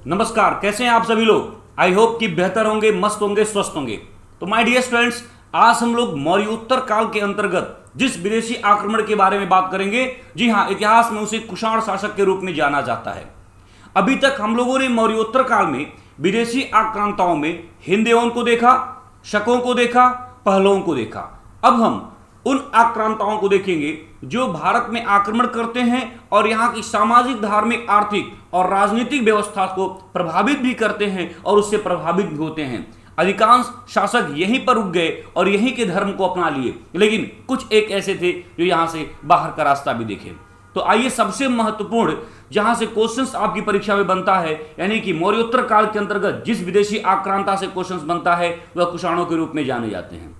नमस्कार, कैसे हैं आप सभी लोग। आई होप कि बेहतर होंगे, मस्त होंगे, स्वस्थ होंगे। तो माय डियर स्टूडेंट्स, आज हम लोग मौर्योत्तर काल के अंतर्गत जिस विदेशी आक्रमण के बारे में बात करेंगे, जी हां, इतिहास में उसे कुषाण शासक के रूप में जाना जाता है। अभी तक हम लोगों ने मौर्योत्तर काल में विदेशी आक्रांताओं में हिंदेओं को देखा, शकों को देखा, पहलवों को देखा। अब हम उन आक्रांताओं को देखेंगे जो भारत में आक्रमण करते हैं और यहाँ की सामाजिक, धार्मिक, आर्थिक और राजनीतिक व्यवस्था को प्रभावित भी करते हैं और उससे प्रभावित भी होते हैं। अधिकांश शासक यहीं पर रुक गए और यहीं के धर्म को अपना लिए, लेकिन कुछ एक ऐसे थे जो यहाँ से बाहर का रास्ता भी देखे। तो आइए, सबसे महत्वपूर्ण जहां से क्वेश्चंस आपकी परीक्षा में बनता है, यानी कि मौर्योत्तर काल के अंतर्गत जिस विदेशी आक्रांता से क्वेश्चंस बनता है, वह कुषाणों के रूप में जाने जाते हैं।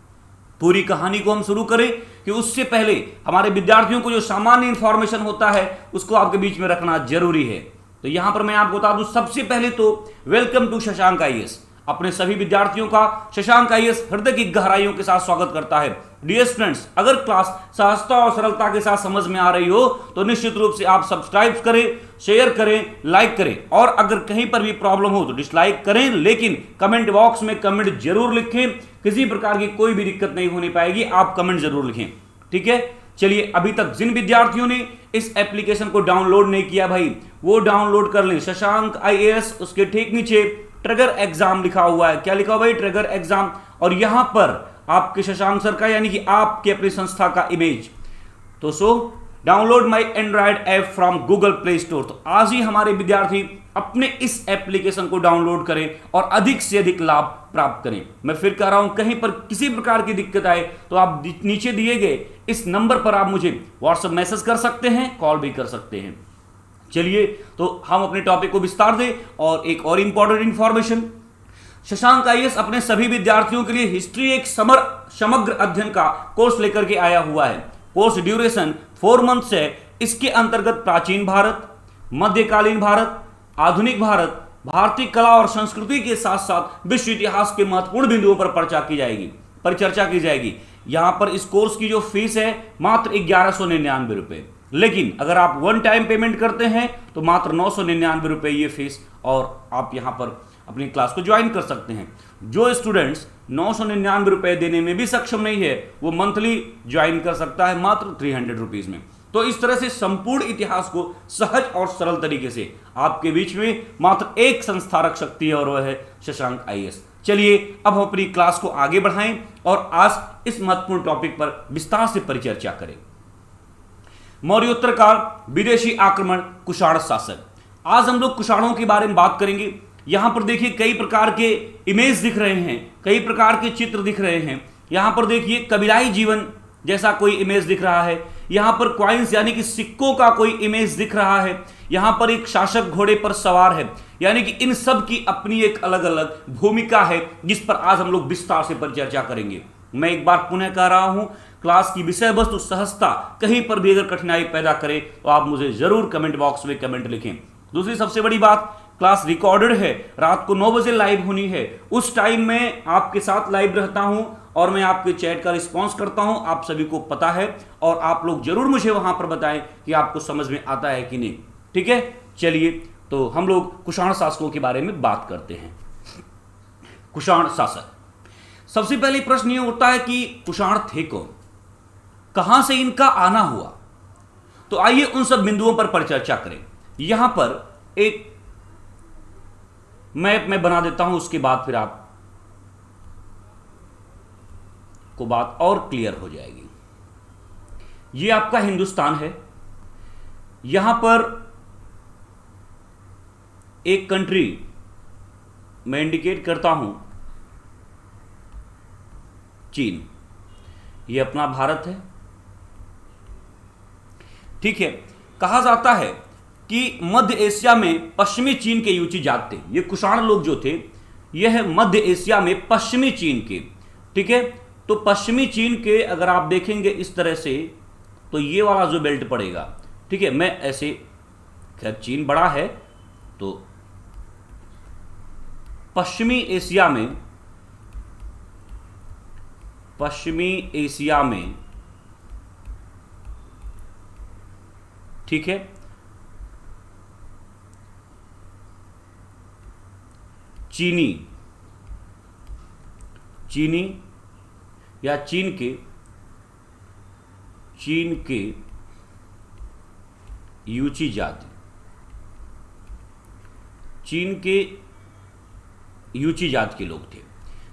पूरी कहानी को हम शुरू करें कि उससे पहले हमारे विद्यार्थियों को जो सामान्य इंफॉर्मेशन होता है उसको आपके बीच में रखना जरूरी है। तो यहां पर मैं आपको बता दूं, सबसे पहले तो वेलकम टू शशांक आईएएस। अपने सभी विद्यार्थियों का शशांक आईएएस हृदय की गहराइयों के साथ स्वागत करता है। डियर स्टूडेंट्स, अगर क्लास सहजता और सरलता के साथ समझ में आ रही हो तो निश्चित रूप से आप सब्सक्राइब करें, शेयर करें, लाइक करें, और अगर कहीं पर भी प्रॉब्लम हो तो डिसलाइक करें, लेकिन कमेंट बॉक्स में कमेंट जरूर लिखें। किसी प्रकार की कोई भी दिक्कत नहीं होनी पाएगी, आप कमेंट जरूर लिखें, ठीक है। चलिए, अभी तक जिन विद्यार्थियों ने इस एप्लीकेशन को डाउनलोड नहीं किया भाई, वो डाउनलोड कर लें। शशांक आईएएस, उसके ठीक नीचे ट्रिगर एग्जाम लिखा हुआ है। क्या लिखा हुआ है? Trigger exam. और यहां पर आपके शशांक सर का, यानी कि आपके अपनी संस्था का इमेज। तो download my Android app from Google play store. तो आज ही हमारे विद्यार्थी अपने इस एप्लीकेशन को डाउनलोड करें और अधिक से अधिक लाभ प्राप्त करें। मैं फिर कह रहा हूं, कहीं पर किसी प्रकार की दिक्कत आए तो आप नीचे दिए गए इस नंबर पर आप मुझे व्हाट्सएप मैसेज कर सकते हैं, कॉल भी कर सकते हैं। चलिए, तो हम अपने टॉपिक को विस्तार दें। और एक और इंपॉर्टेंट इंफॉर्मेशन, शशांक आईएएस अपने सभी विद्यार्थियों के लिए हिस्ट्री एक समग्र अध्ययन का कोर्स लेकर के आया हुआ है। कोर्स ड्यूरेशन 4 मंथ्स है। इसके अंतर्गत प्राचीन भारत, मध्यकालीन भारत, आधुनिक भारत, भारतीय कला और संस्कृति के साथ साथ विश्व इतिहास के महत्वपूर्ण बिंदुओं पर परिचर्चा की जाएगी। यहां पर इस कोर्स की जो फीस है मात्र 1199 रुपए, लेकिन अगर आप वन टाइम पेमेंट करते हैं तो मात्र 999 रुपए ये फीस, और आप यहां पर अपनी क्लास को ज्वाइन कर सकते हैं। जो स्टूडेंट्स 999 रुपए देने में भी सक्षम नहीं है, वो मंथली ज्वाइन कर सकता है मात्र 300 रुपीज में। तो इस तरह से संपूर्ण इतिहास को सहज और सरल तरीके से आपके बीच में मात्र एक संस्था रख सकती है, और वह है शशांक आईएएस। चलिए, अब हम अपनी क्लास को आगे बढ़ाएं और आज इस महत्वपूर्ण टॉपिक पर विस्तार से परिचर्चा करें। मौर्योत्तर काल, विदेशी आक्रमण, कुषाण शासक। आज हम लोग कुषाणों के बारे में बात करेंगे। यहां पर देखिए कई प्रकार के इमेज दिख रहे हैं, कई प्रकार के चित्र दिख रहे हैं। यहां पर देखिए कबीलाई जीवन जैसा कोई इमेज दिख रहा है। यहां पर क्वाइंस यानी कि सिक्कों का कोई इमेज दिख रहा है। यहां पर एक शासक घोड़े पर सवार है, यानी कि इन सब की अपनी एक अलग अलग भूमिका है, जिस पर आज हम लोग विस्तार से परिचर्चा करेंगे। मैं एक बार पुनः कह रहा हूं, क्लास की विषय वस्तु सहजता कहीं पर भी अगर कठिनाई पैदा करे तो आप मुझे जरूर कमेंट बॉक्स में कमेंट लिखें। दूसरी सबसे बड़ी बात, क्लास रिकॉर्डेड है, रात को 9 बजे लाइव होनी है। उस टाइम में आपके साथ लाइव रहता हूं और मैं आपके चैट का रिस्पॉन्स करता हूं, आप सभी को पता है, और आप लोग जरूर मुझे वहां पर बताएं कि आपको समझ में आता है कि नहीं, ठीक है। चलिए, तो हम लोग कुषाण शासकों के बारे में बात करते हैं। कुषाण शासक, सबसे पहले प्रश्न यह उठता है कि कुषाण थे कौन, कहां से इनका आना हुआ। तो आइए उन सब बिंदुओं पर परिचर्चा करें। यहां पर एक मैप मैं बना देता हूं, उसके बाद फिर आप को बात और क्लियर हो जाएगी। यह आपका हिंदुस्तान है। यहां पर एक कंट्री मैं इंडिकेट करता हूं, चीन। यह अपना भारत है, ठीक है। कहा जाता है कि मध्य एशिया में पश्चिमी चीन के यूची जात थे। ये कुषाण लोग जो थे, यह मध्य एशिया में पश्चिमी चीन के, ठीक है। तो पश्चिमी चीन के अगर आप देखेंगे इस तरह से, तो ये वाला जो बेल्ट पड़ेगा, ठीक है। मैं ऐसे, खैर चीन बड़ा है, तो पश्चिमी एशिया में, ठीक है, चीनी या चीन के यूची जाति, चीन के यूची जात के लोग थे।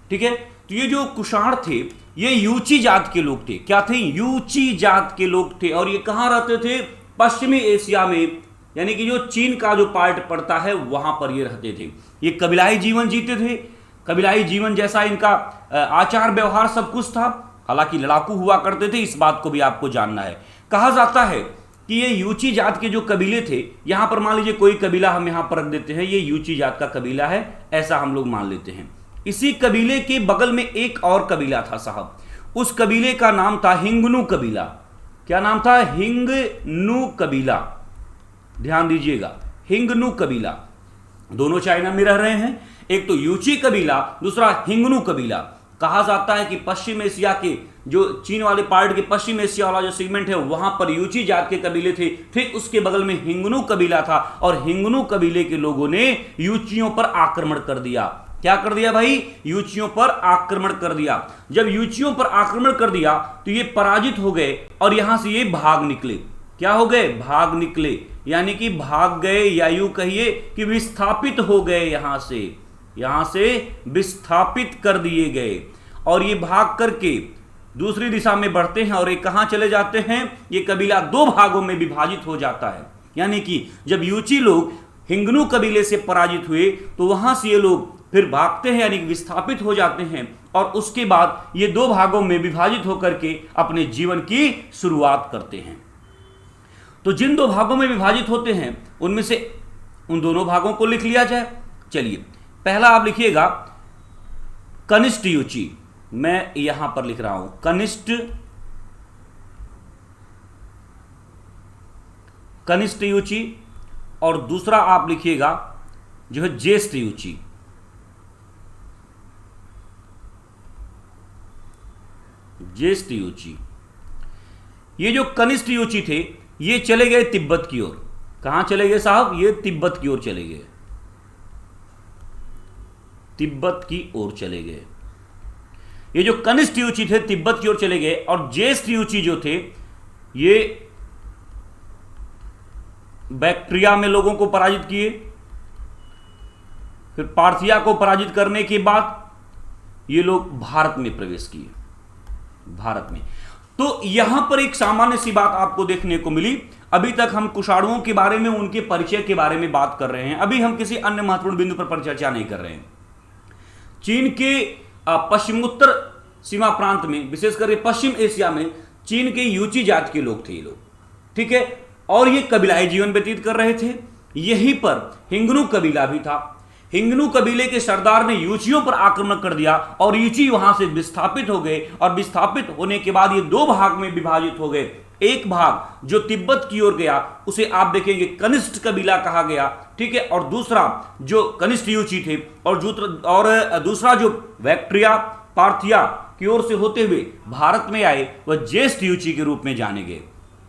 ठीक है, तो ये जो कुषाण थे ये यूची जात के लोग थे। क्या थे? यूची जात के लोग थे। और ये कहां रहते थे? पश्चिमी एशिया में, यानी कि जो चीन का जो पार्ट पड़ता है वहां पर ये रहते थे। ये कबीलाई जीवन जीते थे। कबीलाई जीवन जैसा इनका आचार व्यवहार सब कुछ था। हालांकि लड़ाकू हुआ करते थे, इस बात को भी आपको जानना है। कहा जाता है कि ये यूची जात के जो कबीले थे, यहां पर मान लीजिए कोई कबीला हम यहां पर रख देते हैं, ये यूची जात का कबीला है, ऐसा हम लोग मान लेते हैं। इसी कबीले के बगल में एक और कबीला था साहब, उस कबीले का नाम था हिंगनू कबीला। क्या नाम था? हिंगनू कबीला। ध्यान दीजिएगा, हिंगनू कबीला। दोनों चाइना में रह रहे हैं, एक तो यूची कबीला, दूसरा हिंगनू कबीला। कहा जाता है कि पश्चिम एशिया के जो चीन वाले पार्ट के पश्चिम एशिया वाला जो सेगमेंट है वहां पर यूची जात के कबीले थे, ठीक उसके बगल में हिंगनू कबीला था। और हिंगनू कबीले के लोगों ने यूचियों पर आक्रमण कर दिया। क्या कर दिया भाई? यूचियों पर आक्रमण कर दिया। जब यूचियों पर आक्रमण कर दिया तो ये पराजित हो गए और यहां से ये भाग निकले। क्या हो गए? भाग निकले, यानी कि भाग गए, या यूं कहिए कि विस्थापित हो गए। यहां से विस्थापित कर दिए गए और ये भाग करके दूसरी दिशा में बढ़ते हैं। और ये कहां चले जाते हैं? ये कबीला दो भागों में विभाजित हो जाता है। यानी कि जब यूची लोग हिंगनू कबीले से पराजित हुए तो वहां से ये लोग फिर भागते हैं, यानी विस्थापित हो जाते हैं। और उसके बाद ये दो भागों में विभाजित होकर के अपने जीवन की शुरुआत करते हैं। तो जिन दो भागों में विभाजित होते हैं उनमें से उन दोनों भागों को लिख लिया जाए। चलिए, पहला आप लिखिएगा कनिष्ठ यूची। मैं यहां पर लिख रहा हूं कनिष्ठ यूची, और दूसरा आप लिखिएगा जो है ज्येष्ठ यूची। ज्येष्ठ यूची। ये जो कनिष्ठ यूची थे ये चले गए तिब्बत की ओर। कहां चले गए साहब? ये तिब्बत की ओर चले गए, तिब्बत की ओर चले गए। ये जो कनिष्ठ यूची थे तिब्बत की ओर चले गए, और ज्येष्ठ यूची जो थे ये बैक्ट्रिया में लोगों को पराजित किए। फिर पार्थिया को पराजित करने के बाद ये लोग भारत में प्रवेश किए। भारत में तो यहां पर एक सामान्य सी बात आपको देखने को मिली। अभी तक हम कुषाणुओं के बारे में, उनके परिचय के बारे में बात कर रहे हैं। अभी हम किसी अन्य महत्वपूर्ण बिंदु पर परिचर्चा नहीं कर रहे हैं। चीन के पश्चिमोत्तर सीमा प्रांत में, विशेषकर पश्चिम एशिया में, चीन के यूची जात के लोग थे ये लोग। ठीक है, और ये कबीलाई जीवन व्यतीत कर रहे थे। यहीं पर हिंगनू कबीला भी था। हिंगनू कबीले के सरदार ने यूचियों पर आक्रमण कर दिया और यूची वहां से विस्थापित हो गए। और विस्थापित होने के बाद ये दो भाग में विभाजित हो गए। एक भाग जो तिब्बत की ओर गया उसे आप देखेंगे कनिष्ठ कबीला कहा गया। ठीक है, और दूसरा जो कनिष्ठ यूची थे और दूसरा जो बैक्ट्रिया पार्थिया की ओर से होते हुए भारत में आए वह ज्येष्ठ यूची के रूप में जाने गए।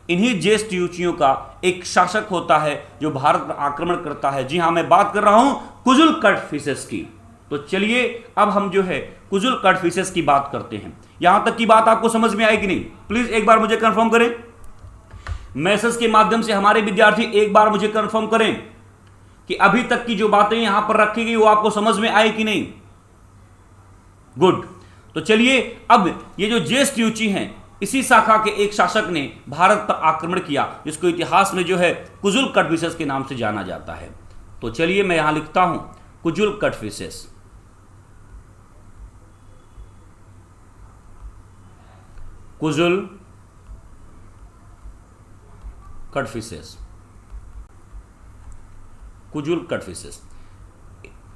इन्हीं ज्येष्ठ यूचियों का एक शासक होता है जो भारत पर आक्रमण करता है। जी हां, मैं बात कर रहा हूं कुजुल कटफिसेस की। तो चलिए अब हम जो है कुजुल कटफिसेस की बात करते हैं। यहां तक की बात आपको समझ में आई कि नहीं? प्लीज एक बार मुझे कंफर्म करें। मैसेज के माध्यम से हमारे विद्यार्थी एक बार मुझे कंफर्म करें कि अभी तक की जो बातें यहां पर रखी गई वो आपको समझ में आई कि नहीं? गुड। तो चलिए, अब ये जो ज्येष्ठ यूची हैं, इसी शाखा के एक शासक ने भारत पर आक्रमण किया, जिसको इतिहास में जो है कुजुल कटफिसेस के नाम से जाना जाता है। तो चलिए मैं यहां लिखता हूं कुजुल कटफिसेस। कुजुल कटफिसेस, कुजुल कटफिसेस।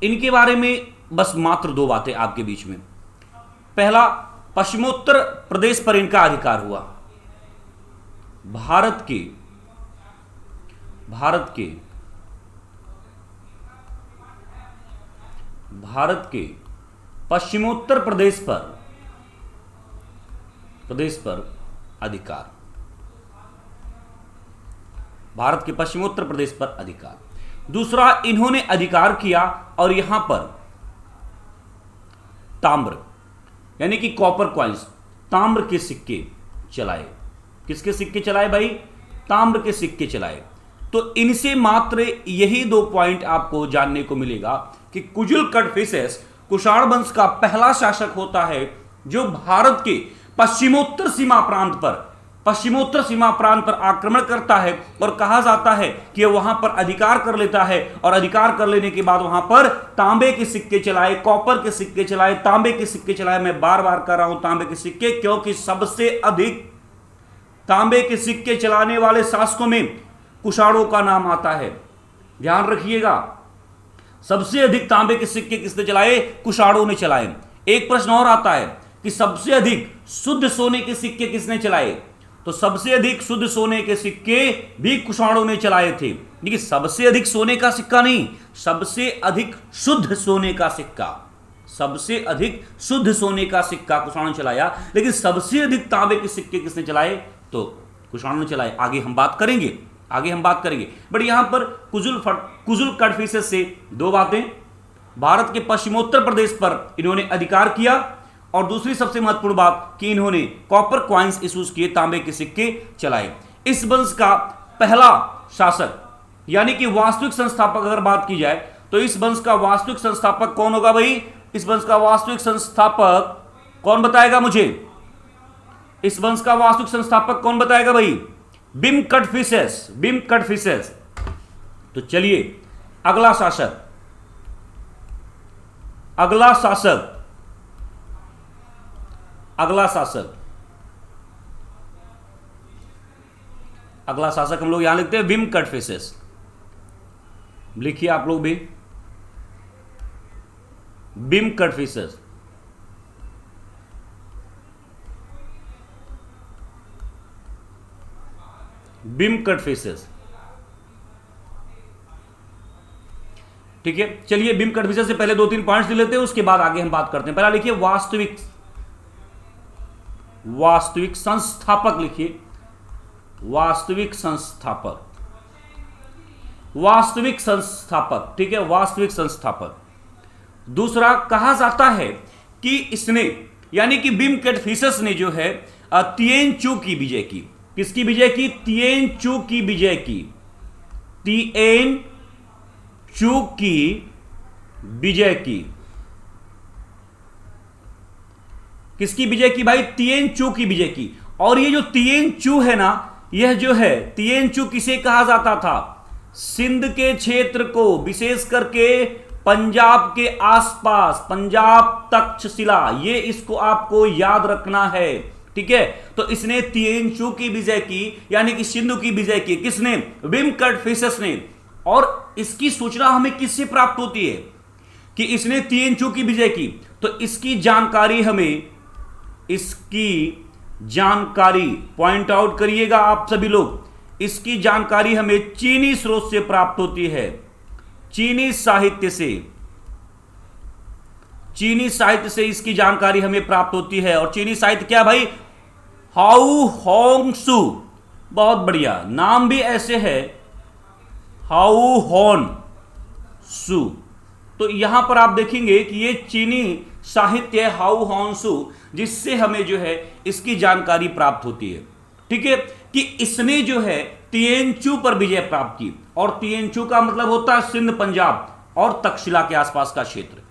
इनके बारे में बस मात्र दो बातें आपके बीच में। पहला, पश्चिमोत्तर प्रदेश पर इनका अधिकार हुआ। भारत के पश्चिमोत्तर प्रदेश पर अधिकार। भारत के पश्चिमोत्तर प्रदेश पर अधिकार। दूसरा, इन्होंने अधिकार किया और यहां पर ताम्र यानी कि कॉपर कॉइन्स, ताम्र के सिक्के चलाए। किसके सिक्के चलाए भाई? ताम्र के सिक्के चलाए। तो इनसे मात्र यही 2 पॉइंट आपको जानने को मिलेगा कि कुजुल कड़फिसेस कुषाण वंश का पहला शासक होता है जो भारत के पश्चिमोत्तर सीमा प्रांत पर आक्रमण करता है, और कहा जाता है कि वहां पर अधिकार कर लेता है, और अधिकार कर लेने के बाद वहां पर तांबे के सिक्के चलाए, कॉपर के सिक्के चलाए, तांबे के सिक्के चलाए। मैं बार बार कर रहा हूं तांबे के सिक्के, क्योंकि सबसे अधिक तांबे के सिक्के चलाने वाले शासकों में कुषाणों का नाम आता है। ध्यान रखिएगा, सबसे अधिक तांबे के सिक्के किसने चलाए? कुषाणों ने चलाए। एक प्रश्न और आता है कि सबसे अधिक शुद्ध सोने के सिक्के किसने चलाए? तो सबसे अधिक शुद्ध सोने के सिक्के भी कुषाणों ने चलाए थे। देखिए, सबसे अधिक सोने का सिक्का नहीं, सबसे अधिक शुद्ध सोने का सिक्का, सबसे अधिक शुद्ध सोने का सिक्का कुषाणों ने चलाया। लेकिन सबसे अधिक तांबे के सिक्के किसने चलाए? तो कुषाणों ने चलाए। आगे हम बात करेंगे। बट यहां पर कुजुल कड़फिसेस से 2 बातें, भारत के पश्चिमोत्तर प्रदेश पर इन्होंने अधिकार किया, और दूसरी सबसे महत्वपूर्ण बात कि इन्होंने कॉपर कॉइन्स इशूज किए, तांबे के सिक्के चलाए। इस वंश का पहला शासक यानी कि वास्तविक संस्थापक अगर बात की जाए तो इस वंश का वास्तविक संस्थापक कौन होगा भाई? इस वंश का वास्तविक संस्थापक कौन बताएगा मुझे? इस वंश का वास्तविक संस्थापक कौन बताएगा भाई? बिम कड़फिसेस। तो चलिए अगला शासक हम लोग यहां लिखते हैं बिम कड़फिसेस। लिखिए आप लोग भी, बिम कड़फिसेस। ठीक है, चलिए बिम कड़फिसेस से पहले 2-3 पॉइंट्स ले लेते हैं, उसके बाद आगे हम बात करते हैं। पहला लिखिए वास्तविक संस्थापक। लिखिए वास्तविक संस्थापक। ठीक है, वास्तविक संस्थापक। दूसरा, कहा जाता है कि इसने यानी कि बिम कड़फिसेस ने जो है तिएनचू की विजय की। किसकी विजय की? तिएनचू की विजय की। तिएनचू की विजय की। किसकी विजय की भाई? तिएनचू की विजय की। और ये जो तिएनचू है ना, यह जो है तिएनचू किसे कहा जाता था? सिंध के क्षेत्र को, विशेष करके पंजाब के आसपास, पंजाब तक्षशिला, ये इसको आपको याद रखना है। ठीक है, तो इसने तिएनचू की विजय की यानी कि सिंधु की विजय की। किसने? बिम कड़फिसेस ने। और इसकी सूचना हमें किससे प्राप्त होती है कि इसने तिएनचू की विजय की? तो इसकी जानकारी पॉइंट आउट करिएगा आप सभी लोग, इसकी जानकारी हमें चीनी स्रोत से प्राप्त होती है, चीनी साहित्य से इसकी जानकारी हमें प्राप्त होती है। और चीनी साहित्य क्या भाई? हाउ होंगसू। बहुत बढ़िया, नाम भी ऐसे है, हाउ होन सू। तो यहां पर आप देखेंगे कि ये चीनी साहित्य है, हाउ होंसू, जिससे हमें जो है इसकी जानकारी प्राप्त होती है। ठीक है, कि इसने जो है तिएनचू पर विजय प्राप्त की। और तिएनचू का मतलब होता है सिंध, पंजाब और तक्षशिला के आसपास का क्षेत्र।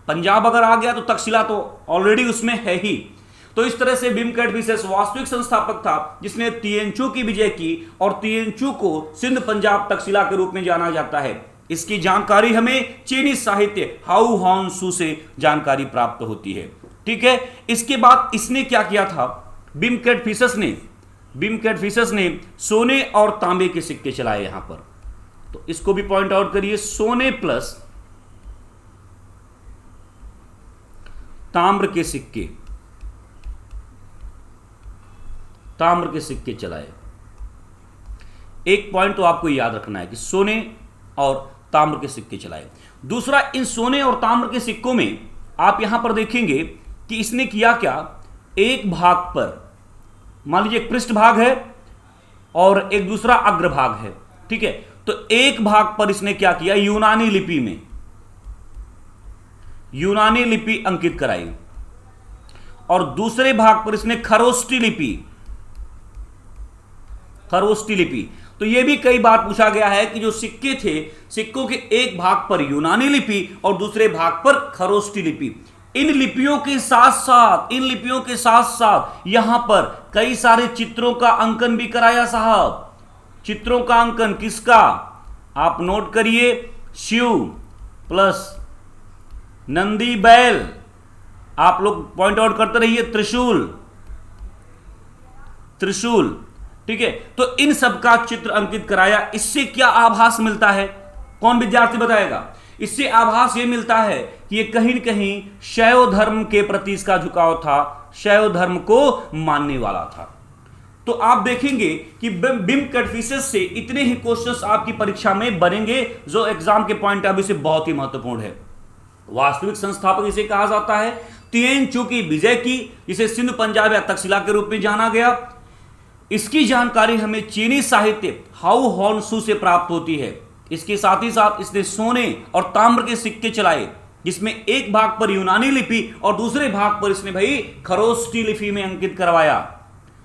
पंजाब अगर आ गया तो तक्षशिला तो ऑलरेडी उसमें है ही। तो इस तरह से बिम कड़फिसेस वास्तविक संस्थापक था जिसने तिएनचू की विजय की, और तिएनचू को सिंध, पंजाब, तक्षशिला के रूप में जाना जाता है। इसकी जानकारी हमें चीनी साहित्य हाउ होंसू से जानकारी प्राप्त होती है। ठीक है, इसके बाद इसने क्या किया था? बिम कड़फिसेस ने सोने और तांबे के सिक्के चलाए यहां पर। तो इसको भी पॉइंट आउट करिए, सोने प्लस ताम्र के सिक्के चलाए। एक पॉइंट तो आपको याद रखना है कि सोने और ताम्र के सिक्के चलाए। दूसरा, इन सोने और ताम्र के सिक्कों में आप यहां पर देखेंगे कि इसने किया क्या? एक भाग पर, मान लीजिए एक पृष्ठ भाग है और एक दूसरा अग्रभाग है। ठीक है, तो एक भाग पर इसने क्या किया? यूनानी लिपि में यूनानी लिपि अंकित कराई और दूसरे भाग पर इसने खरोष्टी लिपि। तो यह भी कई बार पूछा गया है कि जो सिक्के थे, सिक्कों के एक भाग पर यूनानी लिपि और दूसरे भाग पर खरोष्टी लिपि। इन लिपियों के साथ साथ यहां पर कई सारे चित्रों का अंकन भी कराया साहब। चित्रों का अंकन किसका, आप नोट करिए, शिव प्लस नंदी बैल, आप लोग पॉइंट आउट करते रहिए, त्रिशूल, ठीक है। तो इन सब का चित्र अंकित कराया। इससे क्या आभास मिलता है, कौन विद्यार्थी बताएगा? इससे आभास यह मिलता है कि यह कहीं न कहीं शैव धर्म के प्रति इसका झुकाव था, शैव धर्म को मानने वाला था। तो आप देखेंगे कि बिंब कैटफिशेस से इतने ही क्वेश्चंस आपकी परीक्षा में बनेंगे जो एग्जाम के पॉइंट ऑफ व्यू से बहुत ही महत्वपूर्ण है। वास्तविक संस्थापक इसे कहा जाता है तिएन चू की विजय की, जिसे सिंधु पंजाब या तक्षशिला के रूप में जाना गया। इसकी जानकारी हमें चीनी साहित्य हाउ हॉन्सू से प्राप्त होती है। इसके साथ ही साथ इसने सोने और ताम्र के सिक्के चलाए, जिसमें एक भाग पर यूनानी लिपि और दूसरे भाग पर इसने भाई खरोष्टी लिपि में अंकित करवाया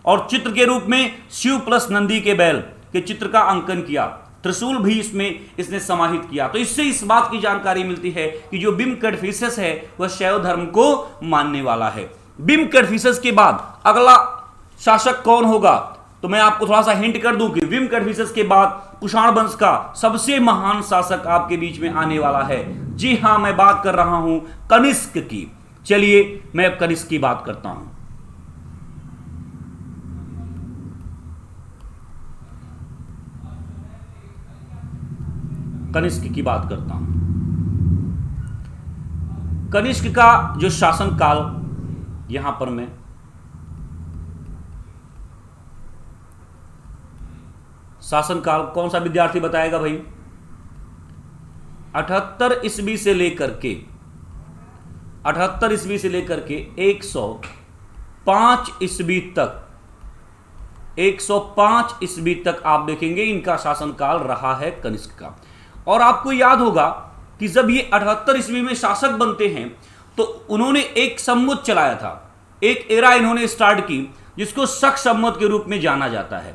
और चित्र के रूप में शिव प्लस नंदी के बैल के चित्र का अंकन किया। त्रिशूल भी इसमें इसने समाहित किया। तो इससे इस बात की जानकारी मिलती है कि जो बिंब कैटफिशेस है वह शैव धर्म को मानने वाला है। बिंब कैटफिशेस के बाद अगला शासक कौन होगा, तो मैं आपको थोड़ा सा हिंट कर दूं कि बिंब कैटफिशेस के बाद कुषाण वंश का सबसे महान शासक आपके बीच में आने वाला है। जी हां, मैं बात कर रहा हूं कनिष्क की। चलिए मैं अब कनिष्क की बात करता हूं। कनिष्क की बात करता हूं। कनिष्क का जो शासन काल, यहां पर मैं शासनकाल कौन सा विद्यार्थी बताएगा भाई? 78 ईस्वी से लेकर के 105 ईस्वी तक 105 ईस्वी तक आप देखेंगे इनका शासनकाल रहा है कनिष्क का। और आपको याद होगा कि जब ये 78 ईस्वी में शासक बनते हैं तो उन्होंने एक संवत चलाया था, एक एरा इन्होंने स्टार्ट की जिसको शक संवत के रूप में जाना जाता है।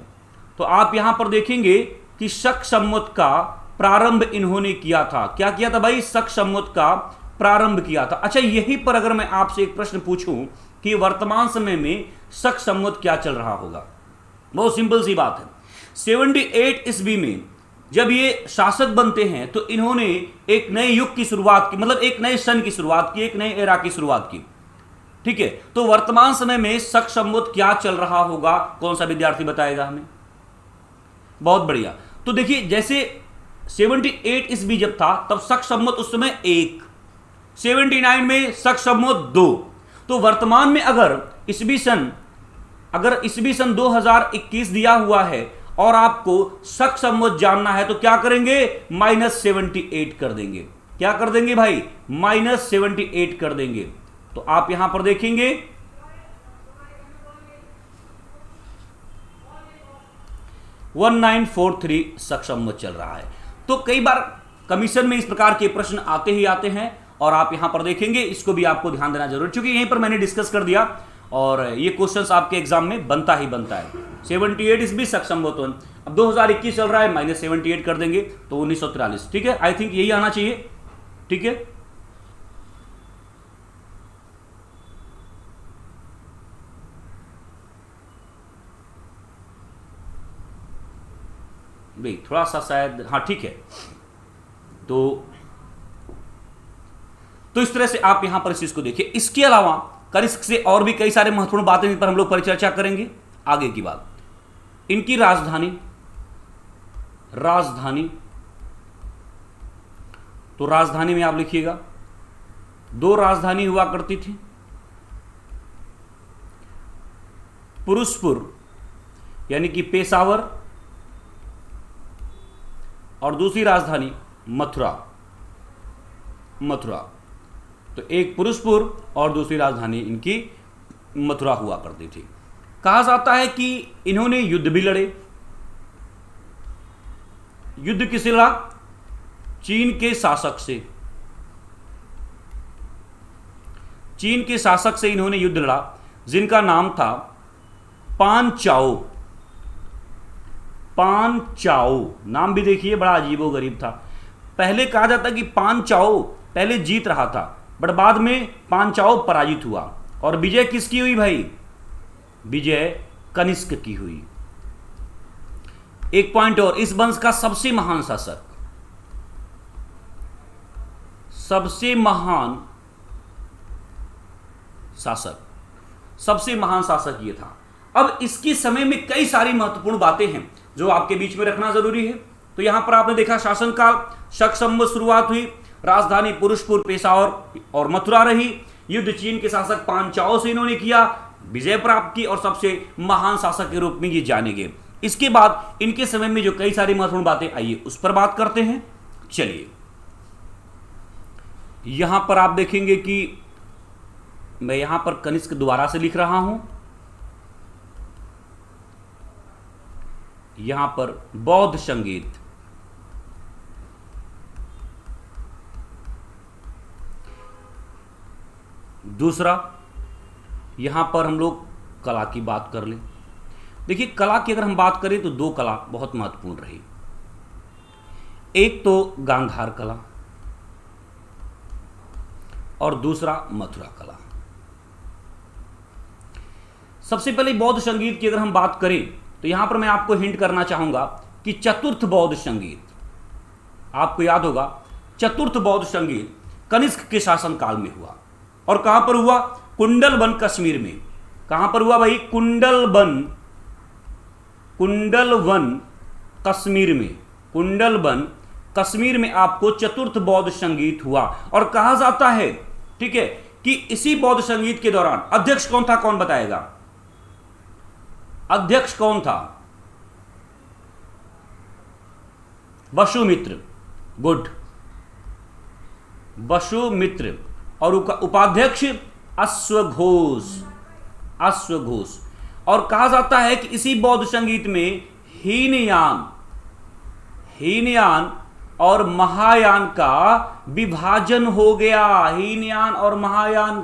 तो आप यहां पर देखेंगे कि शक संवत का प्रारंभ इन्होंने किया था। क्या किया था भाई? शक संवत का प्रारंभ किया था। अच्छा, यहीं पर अगर मैं आपसे एक प्रश्न पूछूं कि वर्तमान समय में शक संवत क्या चल रहा होगा, बहुत सिंपल सी बात है। 78 ईस्वी में जब ये शासक बनते हैं तो इन्होंने एक नए युग की शुरुआत की, मतलब एक नए सन की शुरुआत की, एक नए एरा की शुरुआत की। ठीक है, तो वर्तमान समय में शक संवत क्या चल रहा होगा, कौन सा विद्यार्थी बताएगा हमें? बहुत बढ़िया। तो देखिए, जैसे 78 ईस्वी जब था तब शक संवत उस समय 1, 79 में शक संवत 2। तो वर्तमान में अगर ईस्वी सन 2021 दिया हुआ है और आपको शक संवत जानना है तो क्या करेंगे? -78 कर देंगे। क्या कर देंगे भाई? -78 कर देंगे। तो आप यहां पर देखेंगे 1943 शक संवत चल रहा है। तो कई बार कमीशन में इस प्रकार के प्रश्न आते ही आते हैं और आप यहां पर देखेंगे, इसको भी आपको ध्यान देना जरूरी, क्योंकि यहीं पर मैंने डिस्कस कर दिया और ये क्वेश्चंस आपके एग्जाम में बनता ही बनता है। 78 ईस्वी शक संवत 1, अब 2021 चल रहा है, -78 कर देंगे तो 1943। ठीक है, आई थिंक यही आना चाहिए। ठीक है, भाई थोड़ा सा शायद, हाँ ठीक है। तो इस तरह से आप यहां पर इस चीज को देखिए। इसके अलावा कनिष्क से और भी कई सारे महत्वपूर्ण बातें जिन पर हम लोग परिचर्चा करेंगे आगे की बात। इनकी राजधानी, तो राजधानी में आप लिखिएगा 2 राजधानी हुआ करती थी, पुरुषपुर यानी कि पेशावर, और दूसरी राजधानी मथुरा। तो एक पुरुषपुर और दूसरी राजधानी इनकी मथुरा हुआ करती थी। कहा जाता है कि इन्होंने युद्ध भी लड़े। युद्ध किससे लड़ा? चीन के शासक से। चीन के शासक से इन्होंने युद्ध लड़ा जिनका नाम था पांचाओ। पांचाओ नाम भी देखिए बड़ा अजीबोगरीब था। पहले कहा जाता कि पांचाओ पहले जीत रहा था, बट बाद में पांचाओ पराजित हुआ। और विजय किसकी हुई भाई? विजय कनिष्क की हुई। एक पॉइंट और, इस वंश का सबसे महान शासक, सबसे महान शासक ये था। अब इसके समय में कई सारी महत्वपूर्ण बातें हैं जो आपके बीच में रखना जरूरी है। तो यहां पर आपने देखा शासनकाल शक संवत शुरुआत हुई, राजधानी पुरुषपुर, पेशावर और मथुरा रही। युद्ध चीन के शासक पांचाओ से इन्होंने किया, विजय प्राप्त की और सबसे महान शासक के रूप में ये जाने गए। इसके बाद इनके समय में जो कई सारी महत्वपूर्ण बातें आई उस पर बात करते हैं। चलिए, यहां पर आप देखेंगे कि मैं यहां पर कनिष्क दोबारा से लिख रहा हूं। यहां पर बौद्ध संगीत, दूसरा यहां पर हम लोग कला की बात कर लें। देखिए, कला की अगर हम बात करें तो दो कला बहुत महत्वपूर्ण रही। एक तो गांधार कला और दूसरा मथुरा कला। सबसे पहले बौद्ध संगीत की अगर हम बात करें तो यहां पर मैं आपको हिंट करना चाहूंगा कि चतुर्थ बौद्ध संगीत, आपको याद होगा चतुर्थ बौद्ध संगीत कनिष्क के शासनकाल में हुआ। और कहां पर हुआ? कुंडलवन कश्मीर में। कहां पर हुआ भाई? कुंडलवन कश्मीर में। कुंडलवन कश्मीर में आपको चतुर्थ बौद्ध संगीत हुआ। और कहा जाता है, ठीक है, कि इसी बौद्ध संगीत के दौरान अध्यक्ष कौन था? कौन बताएगा? अध्यक्ष कौन था? वसुमित्र। गुड, वसुमित्र। और उपाध्यक्ष अश्वघोष। और कहा जाता है कि इसी बौद्ध संगीत में हीनयान और महायान का विभाजन हो गया। हीनयान और महायान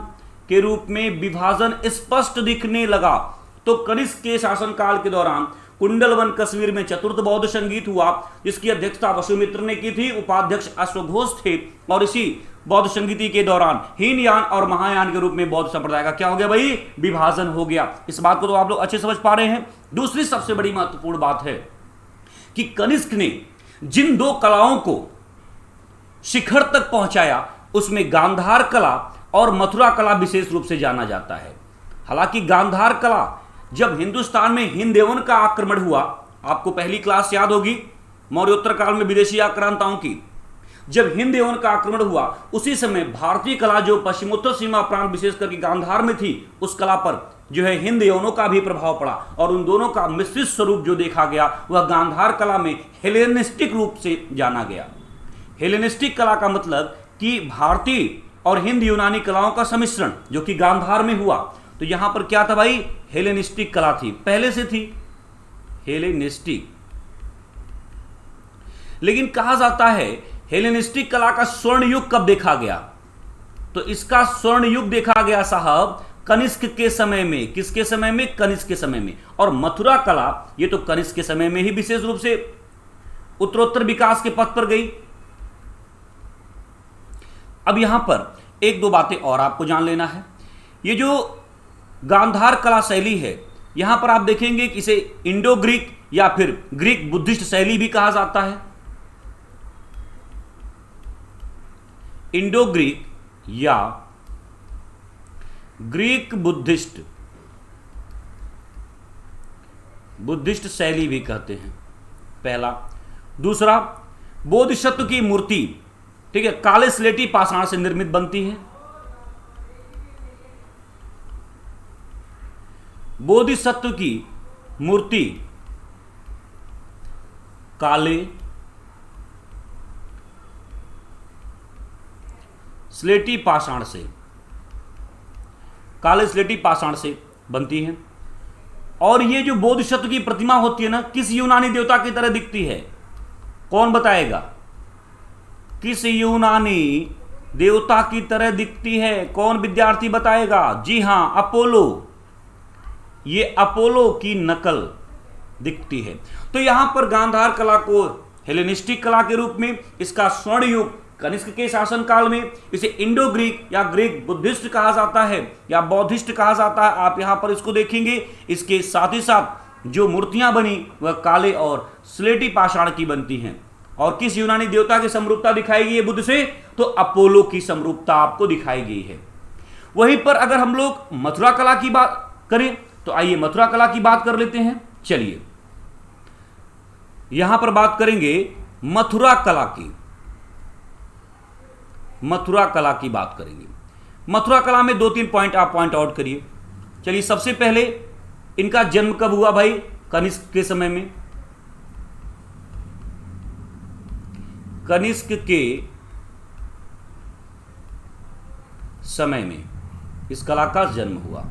के रूप में विभाजन स्पष्ट दिखने लगा। तो कनिष्क के शासनकाल के दौरान कुंडलवन कश्मीर में चतुर्थ बौद्ध संगीत हुआ, जिसकी अध्यक्षता वसुमित्र ने की थी, उपाध्यक्ष अश्वघोष थे। और इसी बौद्ध संगीति के दौरान हीनयान और महायान के रूप में बौद्ध संप्रदाय का क्या हो गया भाई? विभाजन हो गया। इस बात को तो आप लोग अच्छे समझ पा रहे हैं। दूसरी सबसे बड़ी महत्वपूर्ण बात है कि कनिष्क ने जिन दो कलाओं को शिखर तक पहुंचाया उसमें गांधार कला और मथुरा कला विशेष रूप से जाना जाता है। हालांकि गांधार कला जब हिंदुस्तान में हिंद देवन का आक्रमण हुआ, आपको पहली क्लास याद होगी मौर्योत्तर काल में विदेशी आक्रांताओं की, जब हिंद देवन का आक्रमण हुआ उसी समय भारतीय कला जो पश्चिमोत्तर सीमा प्रांत विशेष करके गांधार में थी, उस कला पर जो है हिंद यवनों का भी प्रभाव पड़ा। और उन दोनों का मिश्रित स्वरूप जो देखा गया वह गांधार कला में हेलेनिस्टिक रूप से जाना गया। हेलेनिस्टिक कला का मतलब कि भारतीय और हिंद यूनानी कलाओं का सम्मिश्रण जो कि गांधार में हुआ। तो यहां पर क्या था भाई? हेलेनिस्टिक कला थी, पहले से थी हेलेनिस्टिक। लेकिन कहा जाता है हेलेनिस्टिक कला का स्वर्ण युग कब देखा गया? तो इसका स्वर्ण युग देखा गया साहब कनिष्क के समय में। किसके समय में? कनिष्क के समय में। और मथुरा कला ये तो कनिष्क के समय में ही विशेष रूप से उत्तरोत्तर विकास के पथ पर गई। अब यहां पर एक दो बातें और आपको जान लेना है। ये जो गांधार कला शैली है, यहां पर आप देखेंगे कि इसे इंडो ग्रीक या फिर ग्रीक बुद्धिस्ट शैली भी कहा जाता है। इंडो ग्रीक या ग्रीक बुद्धिस्ट शैली भी कहते हैं, पहला। दूसरा, बोधिसत्व की मूर्ति, ठीक है, काले स्लेटी पाषाण से निर्मित बनती है। बोधिसत्व की मूर्ति काले स्लेटी पाषाण से बनती है। और ये जो बोधिसत्व की प्रतिमा होती है ना, किस यूनानी देवता की तरह दिखती है? कौन बताएगा? किस यूनानी देवता की तरह दिखती है। कौन विद्यार्थी बताएगा? जी हां, अपोलो। ये अपोलो की नकल दिखती है। तो यहां पर गांधार कला को हेलेनिस्टिक कला के रूप में, इसका स्वर्ण युग कनिष्क के शासनकाल में, इसे इंडो ग्रीक या ग्रीक बुद्धिस्ट कहा जाता है या बौद्धिस्ट कहा जाता है। आप यहां पर इसको देखेंगे। इसके साथ ही साथ जो मूर्तियां बनी वह काले और स्लेटी पाषाण की बनती हैं। और किस यूनानी देवता की समरूपता दिखाई गई है बुद्ध से? तो अपोलो की समरूपता आपको दिखाई गई है। वहीं पर अगर हम लोग मथुरा कला की बात करें तो आइए मथुरा कला की बात कर लेते हैं। चलिए यहां पर बात करेंगे मथुरा कला की। मथुरा कला की बात करेंगे। मथुरा कला में 2-3 पॉइंट आप पॉइंट आउट करिए। चलिए सबसे पहले इनका जन्म कब हुआ भाई? कनिष्क के समय में। कनिष्क के समय में इस कला का जन्म हुआ।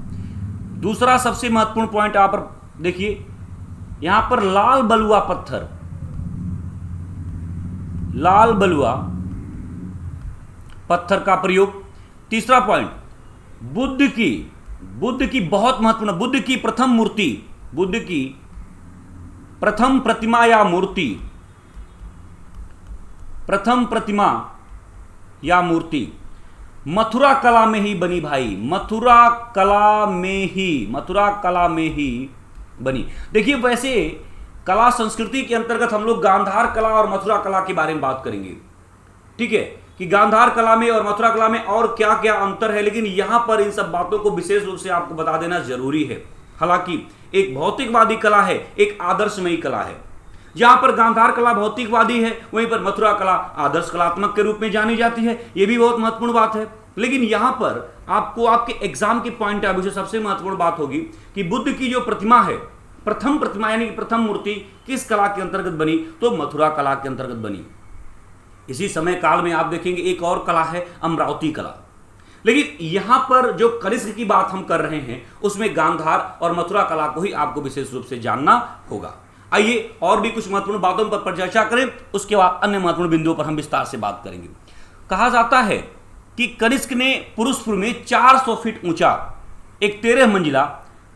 दूसरा सबसे महत्वपूर्ण पॉइंट आप देखिए, यहां पर लाल बलुआ पत्थर, लाल बलुआ पत्थर का प्रयोग। तीसरा पॉइंट, बुद्ध की बहुत महत्वपूर्ण, बुद्ध की प्रथम मूर्ति, बुद्ध की प्रथम प्रतिमा या मूर्ति, प्रथम प्रतिमा या मूर्ति मथुरा कला में ही बनी भाई। मथुरा कला में ही बनी। देखिए वैसे कला संस्कृति के अंतर्गत हम लोग गांधार कला और मथुरा कला के बारे में बात करेंगे, ठीक है, कि गांधार कला में और मथुरा कला में और क्या क्या अंतर है। लेकिन यहां पर इन सब बातों को विशेष रूप से आपको बता देना जरूरी है। हालांकि एक भौतिकवादी कला है, एक आदर्शमयी कला है। जहां पर गांधार कला भौतिकवादी है, वहीं पर मथुरा कला आदर्श कलात्मक के रूप में जानी जाती है। यह भी बहुत महत्वपूर्ण बात है। लेकिन यहां पर आपको आपके एग्जाम के पॉइंट ऑफ व्यू से सबसे महत्वपूर्ण बात होगी कि बुद्ध की जो प्रतिमा है, प्रथम प्रतिमा यानी कि प्रथम मूर्ति किस कला के अंतर्गत बनी? तो मथुरा कला के अंतर्गत बनी। इसी समय काल में आप देखेंगे एक और कला है अमरावती कला। लेकिन यहां पर जो कनिष्क की बात हम कर रहे हैं उसमें गांधार और मथुरा कला को ही आपको विशेष रूप से जानना होगा। आइए और भी कुछ महत्वपूर्ण बातों पर चर्चा करें, उसके बाद अन्य महत्वपूर्ण बिंदुओं पर हम विस्तार से बात करेंगे। कहा जाता है कि कनिष्क ने पुरुषपुर में 400 फीट ऊंचा एक 13 मंजिला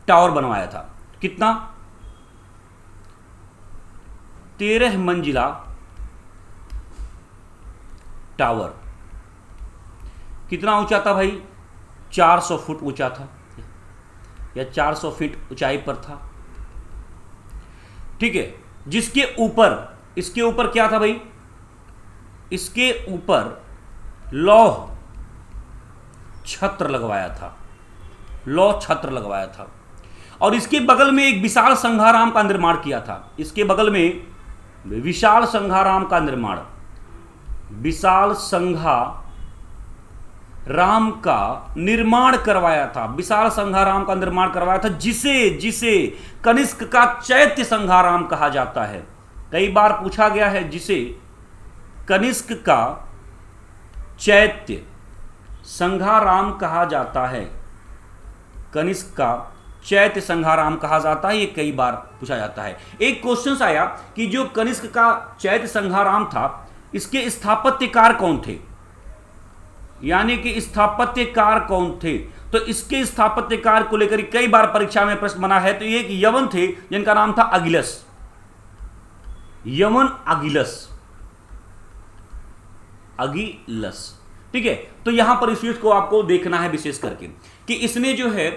टावर बनवाया था। कितना? 13 मंजिला टावर। कितना ऊंचा था भाई? 400 फुट ऊंचा था या 400 फीट ऊंचाई पर था, ठीक है। जिसके ऊपर, इसके ऊपर क्या था भाई? इसके ऊपर लौह छत्र लगवाया था, लौह छत्र लगवाया था। और इसके बगल में एक विशाल संघाराम का निर्माण किया था। इसके बगल में विशाल संघाराम का निर्माण, विशाल संघाराम का निर्माण करवाया था, विशाल संघाराम का निर्माण करवाया था, जिसे कनिष्क का चैत्य संघाराम कहा जाता है। कई बार पूछा गया है जिसे कनिष्क का चैत्य संघाराम कहा जाता है, कनिष्क का चैत्य संघाराम कहा जाता है, ये कई बार पूछा जाता है। एक क्वेश्चन आया कि जो कनिष्क का चैत्य संघाराम था इसके स्थापत्यकार कौन थे, यानी कि स्थापत्यकार कौन थे? तो इसके स्थापत्यकार को लेकर कई बार परीक्षा में प्रश्न बना है। तो ये एक यवन थे जिनका नाम था अगिलस, यवन अगिलस, ठीक है। तो यहां पर इस चीज को आपको देखना है विशेष करके कि इसने जो है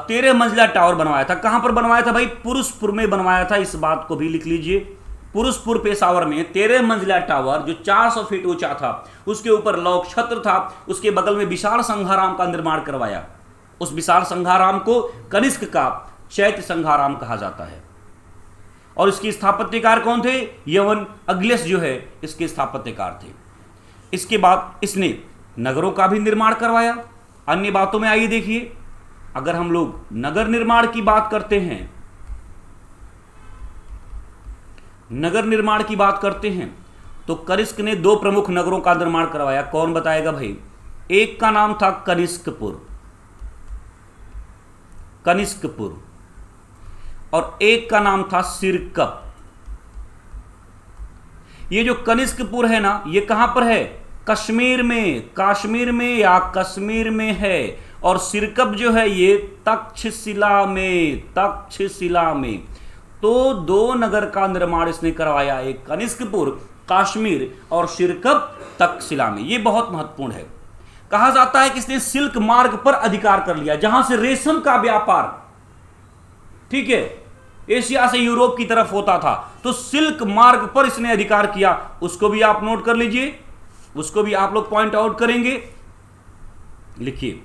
13 मंजिला टावर बनवाया था। कहां पर बनवाया था भाई? पुरुषपुर में बनवाया था। इस बात को भी लिख लीजिए। पुरुषपुर पेशावर में 13 मंजिला टावर जो 400 फीट ऊंचा था, उसके ऊपर लौह छत्र था, उसके बगल में विशाल संघाराम का निर्माण करवाया। उस विशाल संघाराम को कनिष्क का चैत्य संघाराम कहा जाता है। और इसके स्थापत्यकार कौन थे? यवन अगिलस जो है इसके स्थापत्यकार थे। इसके बाद इसने नगरों का भी निर्माण करवाया। अन्य बातों में आइए देखिए, अगर हम लोग नगर निर्माण की बात करते हैं, नगर निर्माण की बात करते हैं तो कनिष्क ने 2 प्रमुख नगरों का निर्माण करवाया। कौन बताएगा भाई? एक का नाम था कनिष्कपुर, कनिष्कपुर, और एक का नाम था सिरकप। ये जो कनिष्कपुर है ना, ये कहां पर है? कश्मीर में या कश्मीर में है, और सिरकप जो है ये तक्षशिला में। तो दो नगर का निर्माण इसने करवाया, एक कनिष्कपुर कश्मीर और सिरकप तक्षशिला में। ये बहुत महत्वपूर्ण है। कहा जाता है कि इसने सिल्क मार्ग पर अधिकार कर लिया, जहां से रेशम का व्यापार, ठीक है, एशिया से यूरोप की तरफ होता था, तो सिल्क मार्ग पर इसने अधिकार किया। उसको भी आप नोट कर लीजिए, उसको भी आप लोग पॉइंट आउट करेंगे। लिखिए,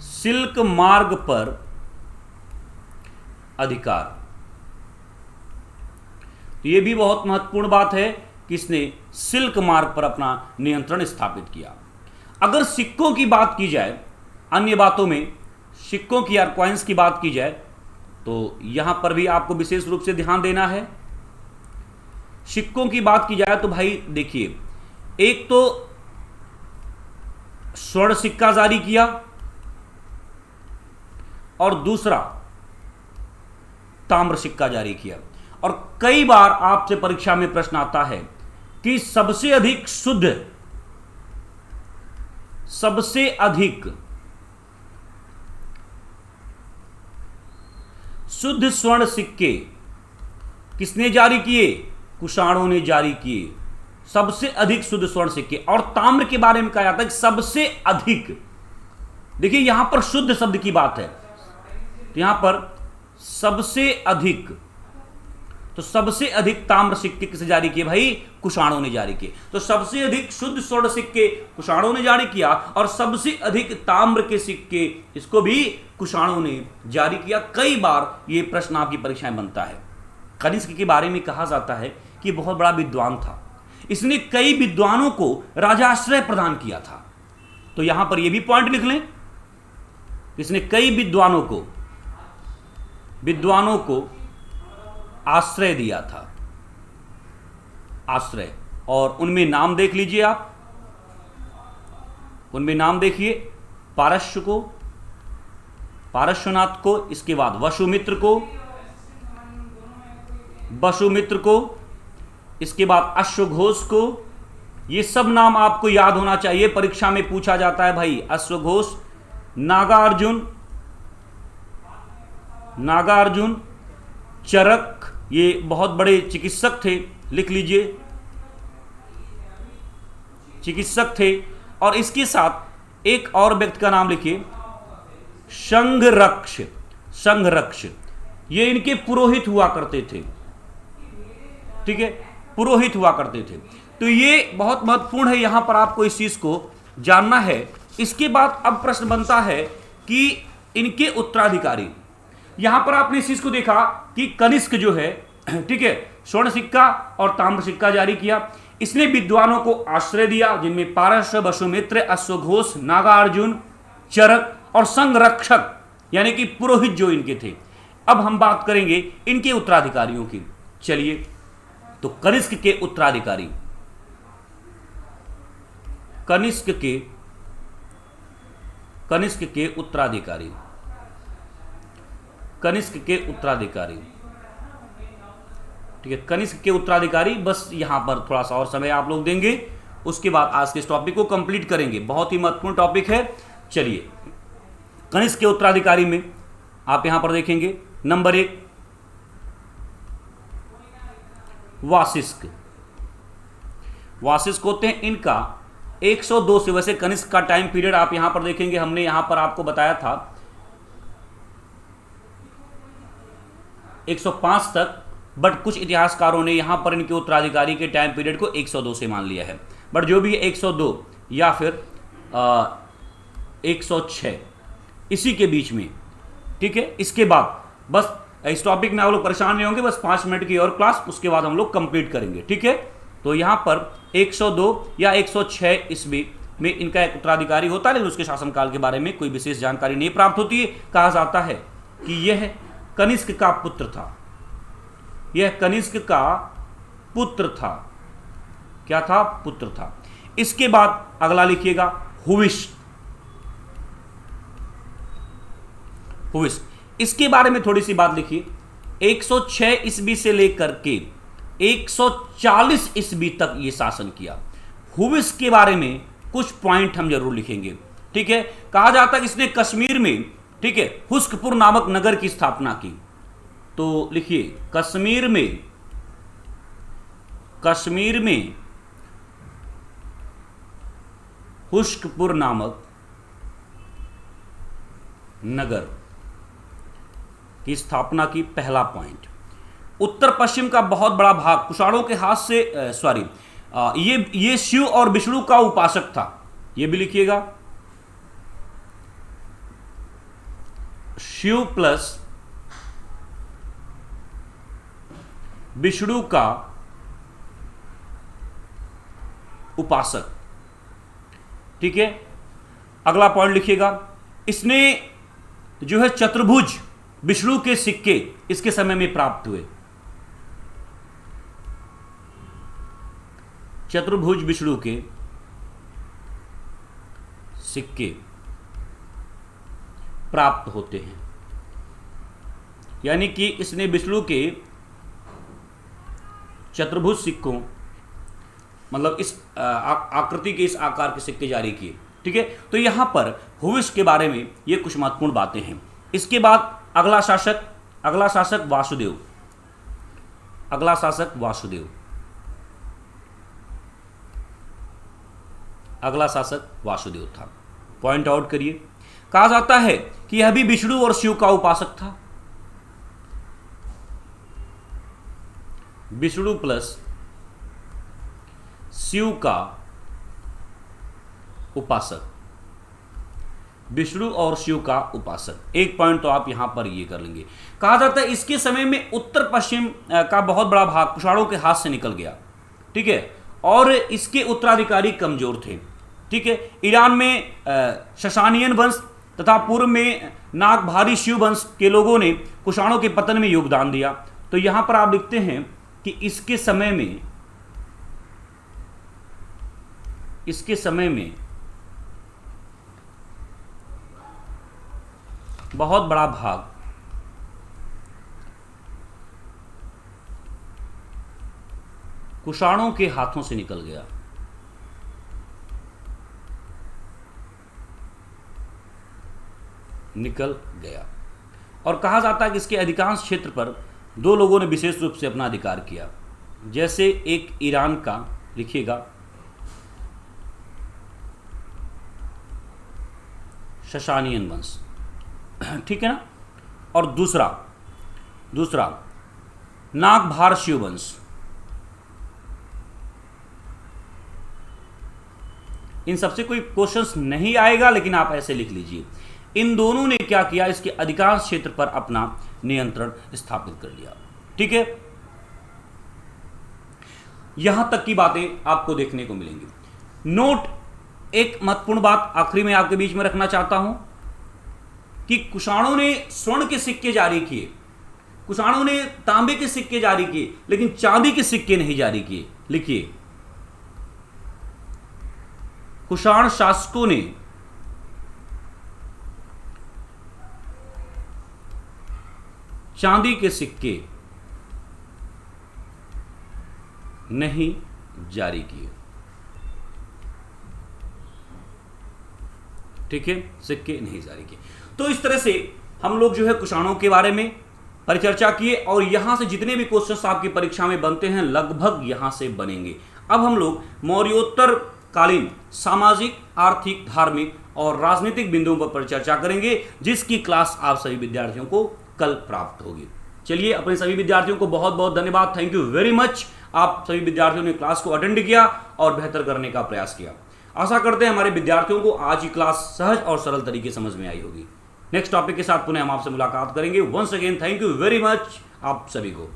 सिल्क मार्ग पर अधिकार। तो यह भी बहुत महत्वपूर्ण बात है कि इसने सिल्क मार्ग पर अपना नियंत्रण स्थापित किया। अगर सिक्कों की बात की जाए, अन्य बातों में सिक्कों की या कॉइन्स की बात की जाए, तो यहां पर भी आपको विशेष रूप से ध्यान देना है। सिक्कों की बात की जाए तो भाई देखिए, एक तो स्वर्ण सिक्का जारी किया और दूसरा ताम्र सिक्का जारी किया। और कई बार आपसे परीक्षा में प्रश्न आता है कि सबसे अधिक शुद्ध स्वर्ण सिक्के किसने जारी किए? कुषाणों ने जारी किए, सबसे अधिक शुद्ध स्वर्ण सिक्के। और ताम्र के बारे में कहा जाता है कि सबसे अधिक, देखिए यहां पर शुद्ध शब्द की बात है, तो यहां पर सबसे अधिक, तो सबसे अधिक ताम्र सिक्के किसे जारी किए भाई? कुषाणों ने जारी किए। तो सबसे अधिक शुद्ध स्वर्ण सिक्के कुषाणों ने जारी किया और सबसे अधिक ताम्र के सिक्के इसको भी कुषाणों ने जारी किया। कई बार यह प्रश्न आपकी परीक्षाएं बनता है। कनिष्क के बारे में कहा जाता है कि बहुत बड़ा विद्वान था, इसने कई विद्वानों को राजाश्रय प्रदान किया था। तो यहां पर यह भी पॉइंट लिख लें, इसने कई विद्वानों को आश्रय दिया था, आश्रय। और उनमें नाम देख लीजिए आप, उनमें नाम देखिए, पारश्वनाथ को, इसके बाद वसुमित्र को, इसके बाद अश्वघोष को। ये सब नाम आपको याद होना चाहिए, परीक्षा में पूछा जाता है भाई। अश्वघोष, नागार्जुन, चरक, ये बहुत बड़े चिकित्सक थे, लिख लीजिए, चिकित्सक थे। और इसके साथ एक और व्यक्ति का नाम लिखिए, संघरक्ष। ये इनके पुरोहित हुआ करते थे, ठीक है, पुरोहित हुआ करते थे। तो ये बहुत महत्वपूर्ण है, यहां पर आपको इस चीज को जानना है। इसके बाद अब प्रश्न बनता है कि इनके उत्तराधिकारी। यहां पर आपने इस चीज को देखा कि कनिष्क जो है, ठीक है, स्वर्ण सिक्का और ताम्र सिक्का जारी किया। इसने विद्वानों को आश्रय दिया, जिनमें पारश्व, वसुमित्र, अश्वघोष, नागार्जुन, चरक और संघरक्षक यानी कि पुरोहित जो इनके थे। अब हम बात करेंगे इनके उत्तराधिकारियों की। चलिए, तो कनिष्क के उत्तराधिकारी, कनिष्क के उत्तराधिकारी, ठीक है, कनिष्क के उत्तराधिकारी। बस यहां पर थोड़ा सा और समय आप लोग देंगे, उसके बाद आज के इस टॉपिक को कंप्लीट करेंगे। बहुत ही महत्वपूर्ण टॉपिक है। चलिए, कनिष्क के उत्तराधिकारी में आप यहां पर देखेंगे, नंबर 1 वासिष्क होते हैं। इनका 102 से, वैसे कनिष्क का टाइम पीरियड आप यहां पर देखेंगे, हमने यहां पर आपको बताया था 105 तक, बट कुछ इतिहासकारों ने यहां पर इनके उत्तराधिकारी के टाइम पीरियड को 102 से मान लिया है। बट जो भी 102 या फिर 106 इसी के बीच में, ठीक है। इसके बाद बस इस टॉपिक में आप लोग परेशान नहीं होंगे, बस 5 मिनट की और क्लास, उसके बाद हम लोग कंप्लीट करेंगे, ठीक है। तो यहां पर 102 या 106 ईस्वी में इनका एक उत्तराधिकारी होता है, लेकिन उसके शासनकाल के बारे में कोई विशेष जानकारी नहीं प्राप्त होती है। कहा जाता है कि यह कनिष्क का पुत्र था, यह कनिष्क का पुत्र था। क्या था? पुत्र था। इसके बाद अगला लिखिएगा हुविश। इसके बारे में थोड़ी सी बात लिखिए। 106 ईस्वी से लेकर के 140 ईस्वी तक ये शासन किया। हुविस के बारे में कुछ पॉइंट हम जरूर लिखेंगे, ठीक है। कहा जाता है कि इसने कश्मीर में, ठीक है, हुस्कपुर नामक नगर की स्थापना की। तो लिखिए कश्मीर में हुस्कपुर नामक नगर की स्थापना की, पहला पॉइंट। उत्तर पश्चिम का बहुत बड़ा भाग कुषाणों के हाथ से ये शिव और विष्णु का उपासक था, ये भी लिखिएगा। शिव प्लस विष्णु का उपासक, ठीक है। अगला पॉइंट लिखिएगा, इसने जो है चतुर्भुज विष्णु के सिक्के इसके समय में प्राप्त हुए। चतुर्भुज विष्णु के सिक्के प्राप्त होते हैं, यानी कि इसने विष्णु के चतुर्भुज सिक्कों, मतलब इस आकृति के, इस आकार के सिक्के जारी किए, ठीक है। तो यहां पर हुविस के बारे में ये कुछ महत्वपूर्ण बातें हैं। इसके बाद अगला शासक वासुदेव। अगला शासक वासुदेव था, पॉइंट आउट करिए। कहा जाता है कि यह भी विष्णु और शिव का उपासक था। विष्णु प्लस शिव का उपासक, विष्णु और शिव का उपासक, एक पॉइंट तो आप यहां पर ये कर लेंगे। कहा जाता है इसके समय में उत्तर पश्चिम का बहुत बड़ा भाग कुषाणों के हाथ से निकल गया, ठीक है, और इसके उत्तराधिकारी कमजोर थे, ठीक है। ईरान में शशानियन वंश तथा पूर्व में नागभारी शिव वंश के लोगों ने कुषाणों के पतन में योगदान दिया। तो यहां पर आप लिखते हैं कि इसके समय में बहुत बड़ा भाग कुषाणों के हाथों से निकल गया। और कहा जाता है कि इसके अधिकांश क्षेत्र पर दो लोगों ने विशेष रूप से अपना अधिकार किया, जैसे एक ईरान का, लिखिएगा शशानियन वंश, ठीक है ना, और दूसरा नागभार शिव वंश। इन सबसे कोई क्वेश्चंस नहीं आएगा, लेकिन आप ऐसे लिख लीजिए। इन दोनों ने क्या किया, इसके अधिकांश क्षेत्र पर अपना नियंत्रण स्थापित कर लिया, ठीक है। यहां तक की बातें आपको देखने को मिलेंगी। नोट, एक महत्वपूर्ण बात आखिरी में आपके बीच में रखना चाहता हूं कि कुषाणों ने स्वर्ण के सिक्के जारी किए, कुषाणों ने तांबे के सिक्के जारी किए, लेकिन चांदी के सिक्के नहीं जारी किए। लिखिए, कुषाण शासकों ने चांदी के सिक्के नहीं जारी किए, ठीक है, सिक्के नहीं जारी किए। तो इस तरह से हम लोग जो है कुषाणों के बारे में परिचर्चा किए, और यहां से जितने भी क्वेश्चंस आपकी परीक्षा में बनते हैं लगभग यहां से बनेंगे। अब हम लोग मौर्योत्तर कालीन सामाजिक, आर्थिक, धार्मिक और राजनीतिक बिंदुओं पर परिचर्चा करेंगे, जिसकी क्लास आप सभी विद्यार्थियों को कल प्राप्त होगी। चलिए, अपने सभी विद्यार्थियों को बहुत बहुत धन्यवाद, थैंक यू वेरी मच। आप सभी विद्यार्थियों ने क्लास को अटेंड किया और बेहतर करने का प्रयास किया। आशा करते हैं हमारे विद्यार्थियों को आज की क्लास सहज और सरल तरीके समझ में आई होगी। नेक्स्ट टॉपिक के साथ पुनः हम आपसे मुलाकात करेंगे। Once again thank you very much आप सभी को।